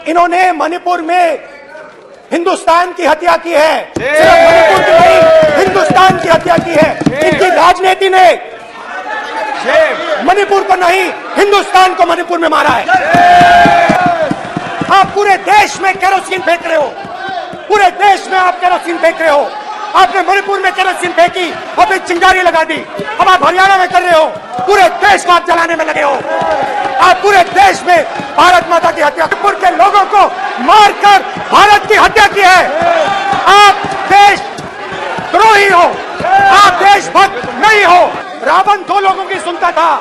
इन्होंने मणिपुर में हिंदुस्तान की हत्या की है। सिर्फ मणिपुर की नहीं, हिंदुस्तान की हत्या की है। इनकी राजनीति ने मणिपुर को नहीं, हिंदुस्तान को मणिपुर में मारा है। आप पूरे देश में केरोसिन फेंक रहे हो, पूरे देश में आप केरोसिन फेंक रहे हो। आपने मणिपुर में केरोसिन फेंकी, अभी चिंगारी लगा दी। अब आप हरियाणा में कर रहे हो, पूरे देश को आप जलाने में लगे हो। आप पूरे देश में भारत माता की हत्या, मणिपुर के लोगों को मारकर भारत की हत्या की है। आप देश द्रोही हो, आप देशभक्त नहीं हो। रावण दो लोगों की सुनता था,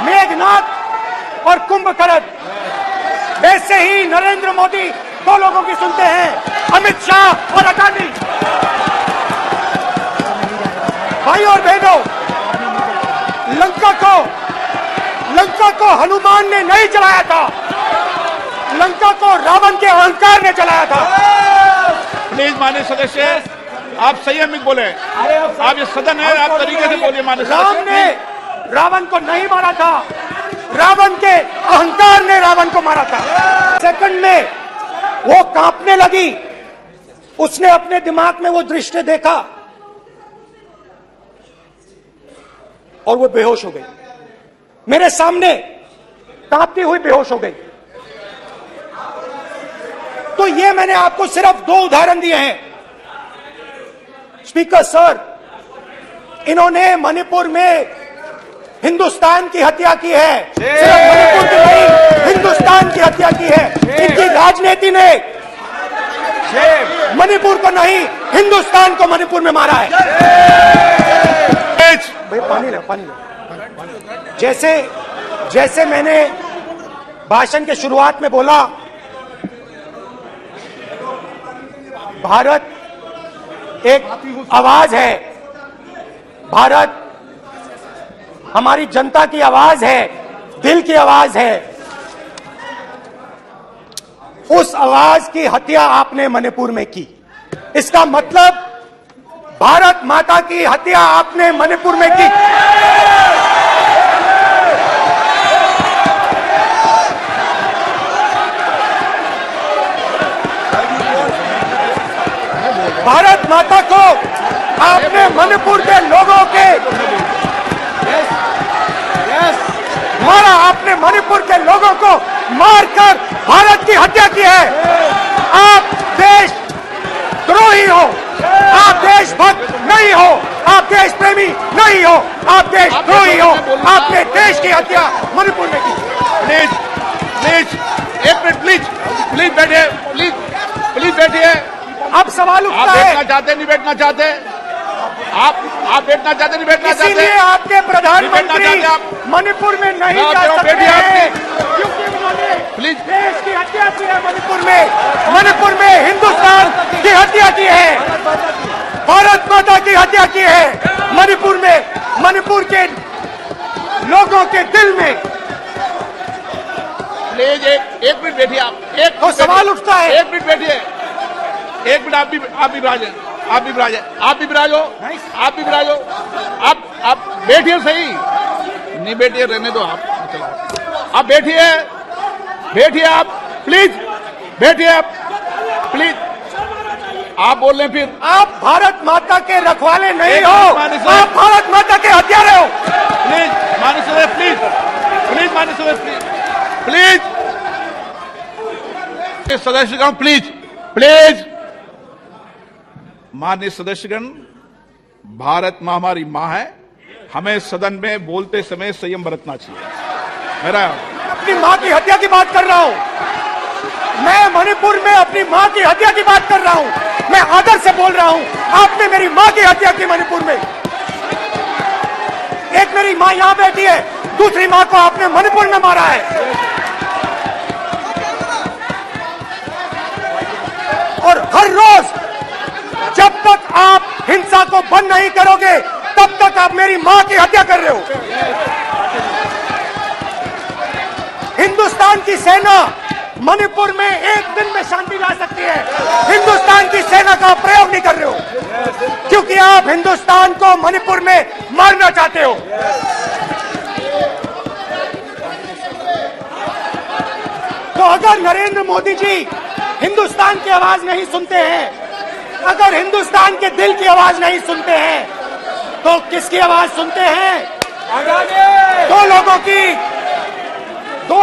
मेघनाथ और कुंभकर्ण। वैसे ही नरेंद्र मोदी दो लोगों की सुनते हैं, अमित शाह और अडानी। भाई और बहनों, लंका को हनुमान ने नहीं जलाया था, लंका को रावण के अहंकार ने जलाया था। प्लीज माननीय सदस्य, आप संयमित बोले। आप ये सदन है, आप तरीके से बोलिए। माननीय राम ने रावण को नहीं मारा था, रावण के अहंकार ने रावण को मारा था। सेकंड में वो कांपने लगी, उसने अपने दिमाग में वो दृश्य देखा और वो बेहोश हो गई। मेरे सामने कांपती हुई बेहोश हो गई। तो ये मैंने आपको सिर्फ दो उदाहरण दिए हैं। स्पीकर सर, इन्होंने मणिपुर में हिंदुस्तान की हत्या की है। सिर्फ मणिपुर की नहीं, हिंदुस्तान की हत्या की है। इनकी राजनीति ने मणिपुर को नहीं, हिंदुस्तान को मणिपुर में मारा है। भाई पानी लो। जैसे मैंने भाषण के शुरुआत में बोला, भारत एक आवाज है, भारत हमारी जनता की आवाज है, दिल की आवाज है। उस आवाज की हत्या आपने मणिपुर में की। इसका मतलब भारत माता की हत्या आपने मणिपुर में की। भारत माता को आपने मणिपुर के लोगों के मारा, आपने मणिपुर के लोगों को मारकर भारत की हत्या की है। आप देश द्रोही हो, आप देशभक्त नहीं हो, आप देश प्रेमी नहीं हो, आप देश द्रोही हो। आपने देश की हत्या मणिपुर में की। प्लीज एक मिनट, प्लीज बैठिए, प्लीज बैठिए। अब सवाल उठता है, आप बैठना चाहते नहीं बैठना चाहते? आप बैठना चाहते नहीं बैठना चाहते? इसीलिए आपके प्रधानमंत्री मणिपुर में नहीं जा सकते हैं, क्योंकि उन्होंने प्लीज देश की हत्या की है। मणिपुर में हिंदुस्तान की हत्या की है, भारत माता की हत्या की है। मणिपुर के लोगों के दिल में। प्लीज एक मिनट बैठिए। आप तो सवाल उठता है, एक मिनट बैठिए, एक मिनट। आप भी विराजो। आप बैठिए, सही नहीं बैठिए, रहने दो। आप बैठिए आप प्लीज बैठिए। आप प्लीज, आप बोल रहे हैं फिर। आप भारत माता के रखवाले नहीं हो, आप भारत माता के हत्यारे हो। प्लीज माननीय सदस्य, माननीय सदस्य, प्लीज सदस्यगण, प्लीज माननीय सदस्यगण, भारत मां हमारी मां है। हमें सदन में बोलते समय संयम बरतना चाहिए। मेरा अपनी मां की हत्या की बात कर रहा हूं, मैं मणिपुर में अपनी मां की हत्या की बात कर रहा हूं। मैं आदर से बोल रहा हूं, आपने मेरी मां की हत्या की मणिपुर में। एक मेरी मां यहां बैठी है, दूसरी मां को आपने मणिपुर में मारा है। और हर रोज जब तक आप हिंसा को बंद नहीं करोगे, तब तक आप मेरी मां की हत्या कर रहे हो। हिंदुस्तान की सेना मणिपुर में एक दिन में शांति ला सकती है, हिंदुस्तान की सेना का प्रयोग नहीं कर रहे हो, क्योंकि आप हिंदुस्तान को मणिपुर में मारना चाहते हो। तो अगर नरेंद्र मोदी जी हिंदुस्तान की आवाज नहीं सुनते हैं, अगर हिंदुस्तान के दिल की आवाज नहीं सुनते हैं, तो किसकी आवाज सुनते हैं? दो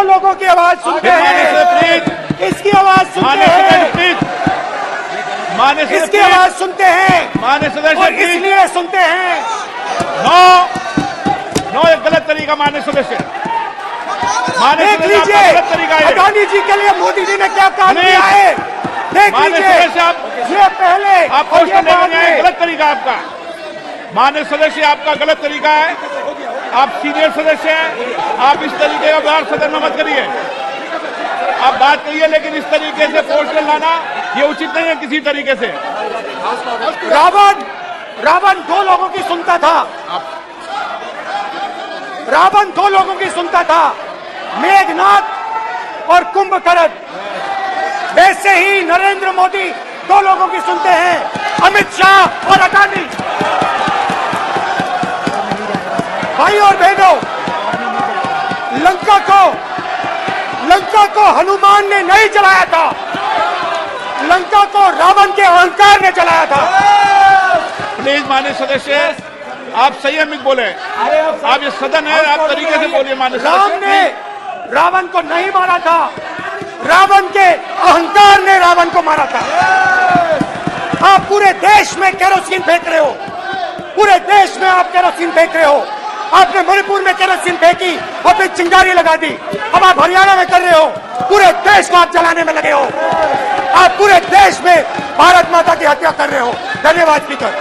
लोगों की आवाज सुनते हैं। किसकी आवाज सुनते हैं? किसकी आवाज सुनते हैं? और इसलिए सुनते हैं। नो, एक गलत तरीका माननीय सदस्य। देख लीजिए अडानी जी के लिए मोदी जी ने क्या काम किया है। देख लीजिए ये पहले आप गलत तरीका आपका। माननीय सदस्य आपका गलत तरीका है। आप सीनियर सदस्य हैं, आप इस तरीके का व्यवहार सदन में मत करिए। आप बात करिए, लेकिन इस तरीके से पोस्टर लाना ये उचित नहीं है किसी तरीके से। रावण दो लोगों की सुनता था। रावण दो लोगों की सुनता था, मेघनाथ और कुंभकर्ण। वैसे ही नरेंद्र मोदी दो लोगों की सुनते हैं, अमित शाह और अडानी। भाई और बहनों, लंका को हनुमान ने नहीं जलाया था, लंका को रावण के अहंकार ने जलाया था। प्लीज माननीय सदस्य, आप संयमित बोले। आप ये सदन है, आप तरीके से बोलिए। माननीय राम ने रावण को नहीं मारा था, रावण के अहंकार ने रावण को मारा था। आप पूरे देश में केरोसिन फेंक रहे हो, पूरे देश में आप केरोसिन फेंक रहे हो। आपने मणिपुर में केरोसिन फेंकी और फिर चिंगारी लगा दी। अब आप हरियाणा में कर रहे हो, पूरे देश को आप जलाने में लगे हो। आप पूरे देश में भारत माता की हत्या कर रहे हो। धन्यवाद स्पीकर।